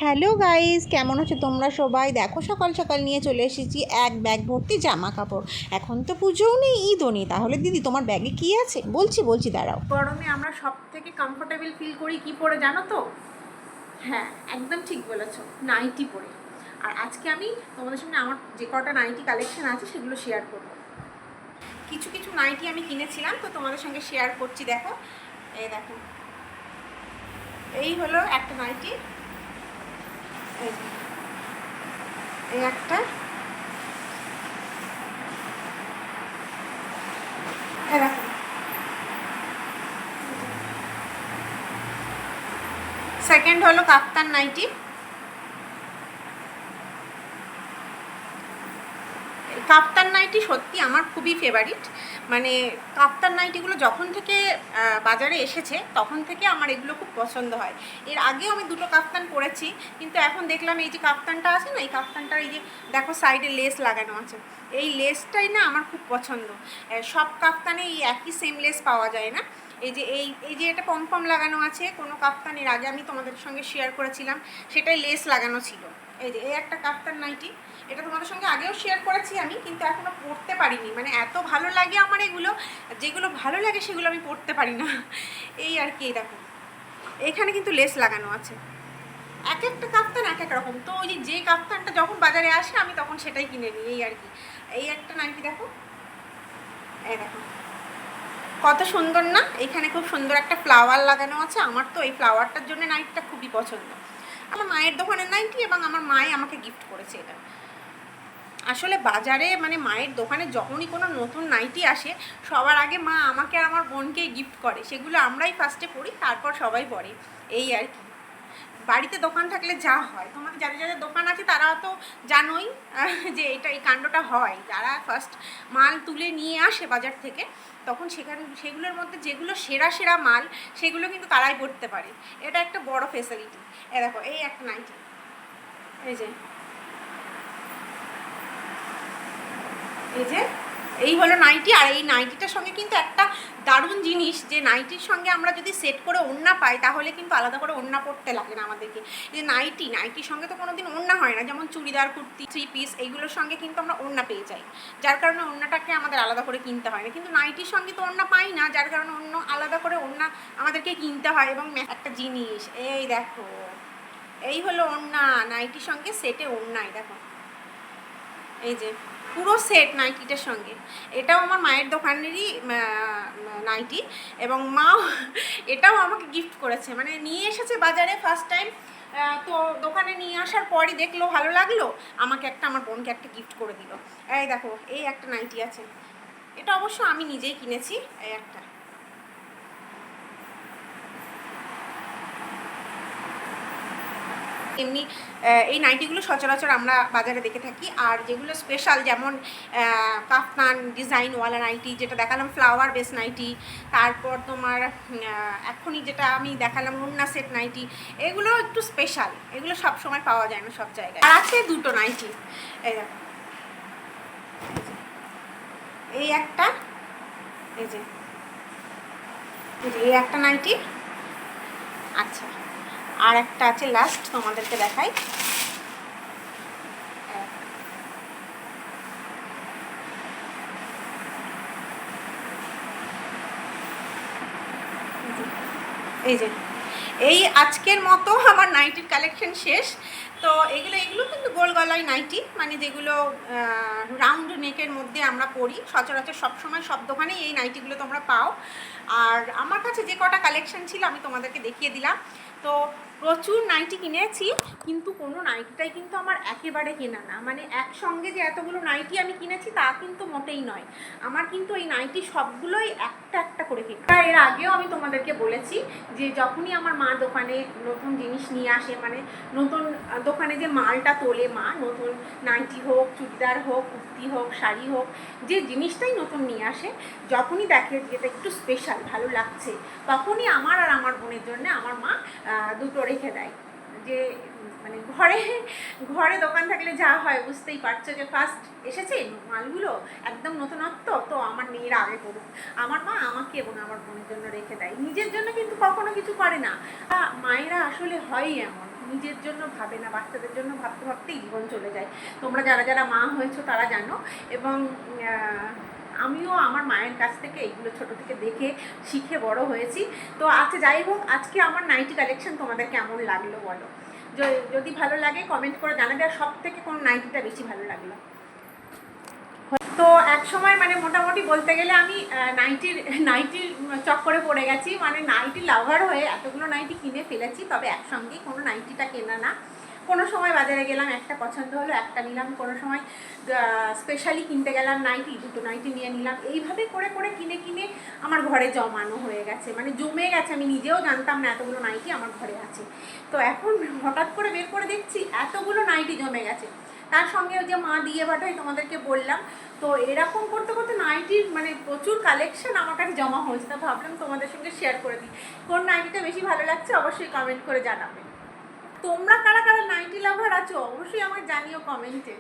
Hello guys, কেমন আছো তোমরা সবাই? দেখো সকাল সকাল নিয়ে চলে এসেছি এক ব্যাগ ভর্তি জামা কাপড়। এখন তো পুজোও নেই, ঈদও নেই, তাহলে দিদি তোমার ব্যাগে কি আছে? বলছি দাঁড়াও। গরমে আমরা সব থেকে কমফোর্টেবল ফিল করি কি পরে জানো তো? হ্যাঁ, একদম ঠিক বলেছো, নাইটি পরে। আর আজকে আমি তোমাদের সঙ্গে আমার যে কটা নাইটি কালেকশন আছে সেগুলো শেয়ার করব। কিছু কিছু নাইটি আমি কিনেছিলাম, তো তোমাদের সঙ্গে শেয়ার করছি। দেখো, এই দেখো, এই হলো একটা নাইটি, এই যে, এই একটা, এই দেখো, সেকেন্ড হলো কাপ্তান নাইটি। কাপ্তান নাইটি সত্যি আমার খুবই ফেভারিট। মানে কাপ্তান নাইটিগুলো যখন থেকে বাজারে এসেছে তখন থেকে আমার এগুলো খুব পছন্দ হয়। এর আগেও আমি দুটো কাপ্তান পরেছি, কিন্তু এখন দেখলাম এই যে কাপ্তানটা আছে না, এই কাপ্তানটার এই যে দেখো সাইডে লেস লাগানো আছে, এই লেসটাই না আমার খুব পছন্দ। সব কাপ্তানে এই একই সেম লেস পাওয়া যায় না। এই যে এই যে এটা পমপম লাগানো আছে, কোনো কাপ্তানের আগে আমি তোমাদের সঙ্গে শেয়ার করেছিলাম, সেটাই লেস লাগানো ছিল। এই যে এই একটা কাপ্তান নাইটি, এটা তোমাদের সঙ্গে আগেও শেয়ার করেছি আমি, কিন্তু এখনও পড়তে পারিনি। মানে এত ভালো লাগে আমার এগুলো, যেগুলো ভালো লাগে সেগুলো আমি পড়তে পারি না। এই আর কি, দেখো এখানে কিন্তু লেস লাগানো আছে। এক একটা কাপ্তান এক এক রকম, তো ওই যে কাপ্তানটা যখন বাজারে আসে আমি তখন সেটাই কিনে নিই, এই আর কি। এই একটা নাইটি দেখো, এই দেখো কত সুন্দর না, এখানে খুব সুন্দর একটা ফ্লাওয়ার লাগানো আছে। আমার তো এই ফ্লাওয়ারটার জন্য নাইটিটা খুবই পছন্দ। আমার মায়ের দোকানের নাইটি, এবং আমার মাই আমাকে গিফট করেছে এটা। আসলে বাজারে মানে মায়ের দোকানে যখনই কোনো নতুন নাইটি আসে, সবার আগে মা আমাকে আর আমার বোনকেই গিফট করে, সেগুলো আমরাই ফার্স্টে পরি, তারপর সবাই পরে, এই আর কি। বাড়িতে দোকান থাকলে যা হয়, তোমার যাদের যাদের দোকান আছে তারা তো জানোই যে এই কাণ্ডটা হয়। যারা ফার্স্ট মাল তুলে নিয়ে আসে বাজার থেকে, তখন সেগুলোর মধ্যে যেগুলো সেরা সেরা মাল, সেগুলো কিন্তু তারাই পড়তে পারে। এটা একটা বড় ফেসিলিটি। দেখো এই একটা নাইটি, এই যে, এই যে, এই হলো নাইটি। আর এই নাইটিটার সঙ্গে কিন্তু একটা দারুণ জিনিস, যে নাইটির সঙ্গে আমরা যদি সেট করে ওড়না পাই, তাহলে কিন্তু আলাদা করে ওড়না পরতে লাগে না আমাদেরকে। যে নাইটির সঙ্গে তো কোনোদিন ওড়না হয় না, যেমন চুড়িদার, কুর্তি, থ্রি পিস, এইগুলোর সঙ্গে কিন্তু আমরা ওড়না পেয়ে যাই, যার কারণে ওড়নাটাকে আমাদের আলাদা করে কিনতে হয় না। কিন্তু নাইটির সঙ্গে তো ওড়না পাই না, যার কারণে অন্য আলাদা করে ওড়না আমাদেরকে কিনতে হয়। এবং একটা জিনিস, এই দেখো, এই হলো ওড়না, নাইটির সঙ্গে সেটে ওড়নাই দেখো, এই যে পুরো সেট নাইটিটার সঙ্গে। এটাও আমার মায়ের দোকানেরই নাইটি, এবং মা এটাও আমাকে গিফট করেছে, মানে নিয়ে এসেছে বাজারে ফার্স্ট টাইম। তো দোকানে নিয়ে আসার পরই দেখলো ভালো লাগলো, আমাকে একটা, আমার বোনকে একটা গিফট করে দিল। এই দেখো এই একটা নাইটি আছে, এটা অবশ্য আমি নিজেই কিনেছি। এই একটা, এমনি এই নাইটিগুলো সচরাচর আমরা বাজারে দেখে থাকি। আর যেগুলো স্পেশাল, যেমন কাফতান ডিজাইনওয়ালা নাইটি, যেটা দেখালাম ফ্লাওয়ার বেস নাইটি, তারপর তোমার এখনই যেটা আমি দেখালাম ওড়না সেট নাইটি, এগুলো একটু স্পেশাল, এগুলো সব সময় পাওয়া যায় না সব জায়গায়। আর আছে দুটো নাইটি, এই দেখো, এই একটা, এই যে, এই একটা নাইটি। আচ্ছা, আর একটা আছে লাস্ট, তোমাদেরকে দেখাই। এই যে, এই আজকের মতো আমার নাইটির কালেকশন শেষ। তো এগুলো কিন্তু গোল গলায় নাইটি, মানে যেগুলো রাউন্ড নেকের মধ্যে আমরা পরি সচরাচর, সবসময় সব দোকানেই এই নাইটিগুলো তোমরা পাও। আর আমার কাছে যে কটা কালেকশন ছিল আমি তোমাদেরকে দেখিয়ে দিলাম। তো প্রচুর নাইটি কিনেছি, কিন্তু কোনো নাইটিটাই কিন্তু আমার একেবারে কেনা না। মানে একসঙ্গে যে এতগুলো নাইটি আমি কিনেছি তা কিন্তু মোটেই নয়। আমার কিন্তু এই নাইটি সবগুলোই একটা একটা করে কেনা। এর আগেও আমি তোমাদেরকে বলেছি যে যখনই আমার মা দোকানে নতুন জিনিস নিয়ে আসে, মানে নতুন দোকানে যে মালটা তোলে মা, নতুন নাইটি হোক, চুড়িদার হোক, কুর্তি হোক, শাড়ি হোক, যে জিনিসটাই নতুন নিয়ে আসে, যখনই দেখে যেটা একটু স্পেশাল ভালো লাগছে, তখনই আমার আর আমার বোনের জন্য আমার মা দুটো রেখে দেয়। যে মানে ঘরে দোকান থাকলে যা হয় বুঝতেই পারছো, যে ফার্স্ট এসেছে মালগুলো একদম নতুনত্ব, তো আমার মেয়েরা আগে করুক, আমার মা আমাকে এবং আমার বোনের জন্য রেখে দেয়, নিজের জন্য কিন্তু কখনো কিছু করে না। মায়েরা আসলে হয়ই এমন, নিজের জন্য ভাবে না, বাচ্চাদের জন্য ভাবতে ভাবতেই জীবন চলে যায়। তোমরা যারা যারা মা হয়েছো তারা জানো। এবং আমিও আমার মায়ের কাছ থেকে এইগুলো ছোট থেকে দেখে শিখে বড় হয়েছি। তো আচ্ছা যাই হোক, আজকে আমার নাইটি কালেকশন তোমাদের কেমন লাগলো বলো, যদি ভালো লাগে কমেন্ট করে জানাবে। আর সব থেকে কোন নাইটিটা বেশি ভালো লাগলো। তো এক সময় মানে মোটামুটি বলতে গেলে আমি নাইটির চক্করে পড়ে গেছি, মানে নাইটি লাভার হয়ে এতগুলো নাইটি কিনে ফেলেছি। তবে একসঙ্গেই কোনো নাইটিটা কেনা না, কোনো সময় বাজারে গেলাম, একটা পছন্দ হলো একটা নিলাম, কোনো সময় স্পেশালি কিনতে গেলাম নাইটি, দুটো নাইটি নিয়ে নিলাম। এইভাবে করে করে কিনে কিনে আমার ঘরে জমানো হয়ে গেছে, মানে জমে গেছে। আমি নিজেও জানতাম না এতগুলো নাইটি আমার ঘরে আছে। তো এখন হঠাৎ করে বের করে দেখছি এতগুলো নাইটি জমে গেছে। তার সঙ্গে ওই যে মা দিয়ে পাঠাই তোমাদেরকে বললাম। তো এরকম করতে করতে নাইটির মানে প্রচুর কালেকশন আমার কাছে জমা হয়েছে। তা ভাবলাম তোমাদের সঙ্গে শেয়ার করে দিই। কোন নাইটিটা বেশি ভালো লাগছে অবশ্যই কমেন্ট করে জানাবে। তোমরা কারা কারা নাইটি লাভার আছো অবশ্যই আমাকে জানিও কমেন্টে।